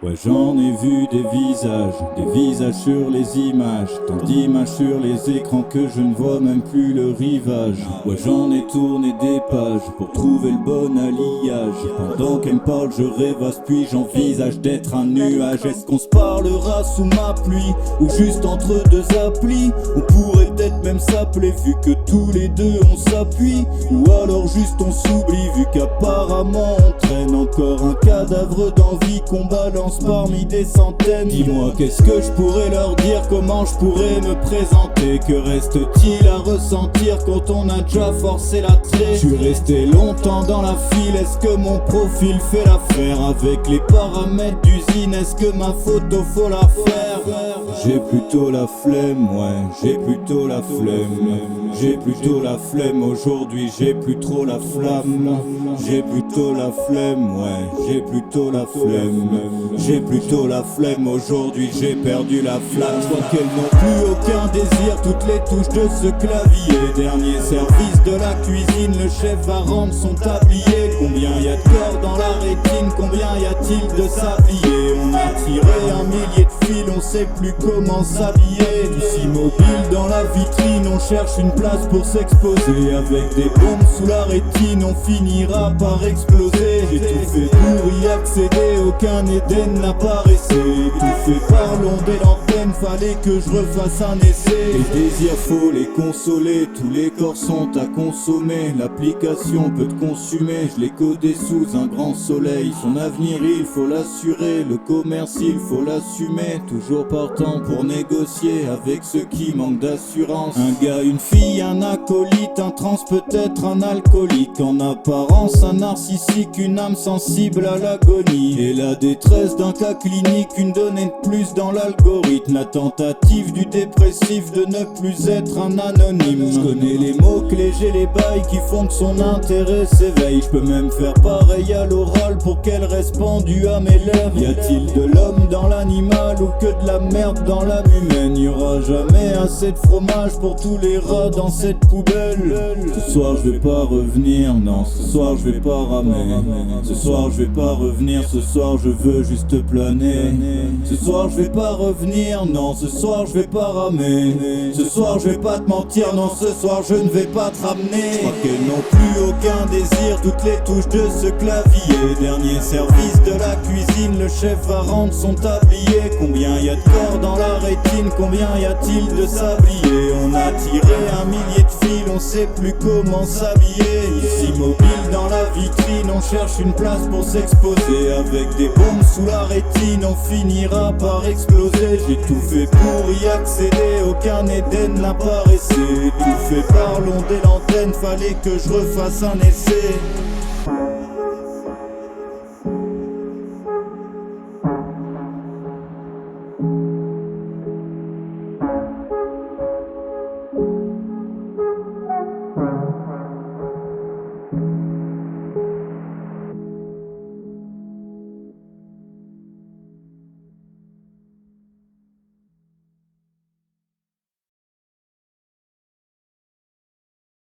Ouais, j'en ai vu des visages sur les images, tant d'images sur les écrans que je ne vois même plus le rivage. Ouais, j'en ai tourné des pages pour trouver le bon alliage. Pendant qu'elle me parle, je rêvasse puis j'envisage d'être un nuage. Est-ce qu'on se parlera sous ma pluie ou juste entre deux applis? On pourrait peut-être même s'appeler vu que tous les deux on s'appuie, ou alors juste on s'oublie vu qu'apparemment on traîne encore un cadavre d'envie qu'on balance parmi des centaines. Dis-moi, qu'est-ce que je pourrais leur dire? Comment je pourrais me présenter? Que reste-t-il à ressentir quand on a déjà forcé la traite? Je suis resté longtemps dans la file, est-ce que mon profil fait l'affaire? Avec les paramètres d'usine, est-ce que ma photo faut la faire? J'ai plutôt la flemme, ouais, j'ai plutôt la flemme. J'ai plutôt la flemme aujourd'hui, j'ai plus trop la flamme. J'ai plutôt la flemme, ouais, j'ai plutôt la flemme. J'ai plutôt la flemme aujourd'hui, j'ai perdu la flamme. Je vois qu'elles n'ont plus aucun désir, toutes les touches de ce clavier. Dernier service de la cuisine, le chef va rendre son tablier. Combien y a de corps dans la rétine, combien y a-t-il de sabliers? On a tiré un millier de fils, on sait plus comment s'habiller. Du mobile dans la vitrine, on cherche une place pour s'exposer. Avec des bombes sous la rétine, on finira par exploser. J'ai tout fait pour y accéder, aucun Éden n'apparaissait. Tout fait par l'onde et l'antenne, fallait que je refasse un essai. Les désirs faut les consoler, tous les corps sont à consommer. L'application peut te consumer, je l'ai codé sous un grand soleil. Son avenir il faut l'assurer, le commerce il faut l'assumer. Toujours partant pour négocier avec ceux qui manquent d'assurance. Un gars, une fille, un acolyte, un trans, peut-être un alcoolique. En apparence un narcissique, une âme sensible à l'agonie. Et la détresse d'un cas clinique, une donnée de plus dans l'algorithme. La tentative du dépressif de ne plus être un anonyme. Je connais les mots-clés, j'ai les bails qui font que son intérêt s'éveille. Je peux même faire pareil à l'oral pour qu'elle reste pendue à mes lèvres. Y a-t-il de l'homme dans l'animal ou que de la merde dans l'âme humaine? Y'aura jamais assez de fromage pour tous les rats dans cette poubelle. Ce soir je vais pas revenir, non, ce soir je vais pas ramer. Ce soir je vais pas revenir, ce soir je veux juste planer. Ce soir je vais pas revenir, non, ce soir je vais pas ramer. Ce soir je vais pas te mentir, non, ce soir je ne vais pas te ramener. Je crois qu'elles n'ont plus aucun désir, toutes les touches de ce clavier. Dernier service de la cuisine, le chef va rendre son tablier. Combien y a de corps dans la rétine, combien y a-t-il de sabliers? On a tiré un millier de fils, on sait plus comment s'habiller. Ici mobile dans la vitrine, on cherche une place pour s'exposer. Avec des bombes sous la rétine, on finira par exploser. J'ai tout fait pour y accéder, aucun Éden n'apparaissait. Tout fait par l'onde et l'antenne, fallait que je refasse un essai.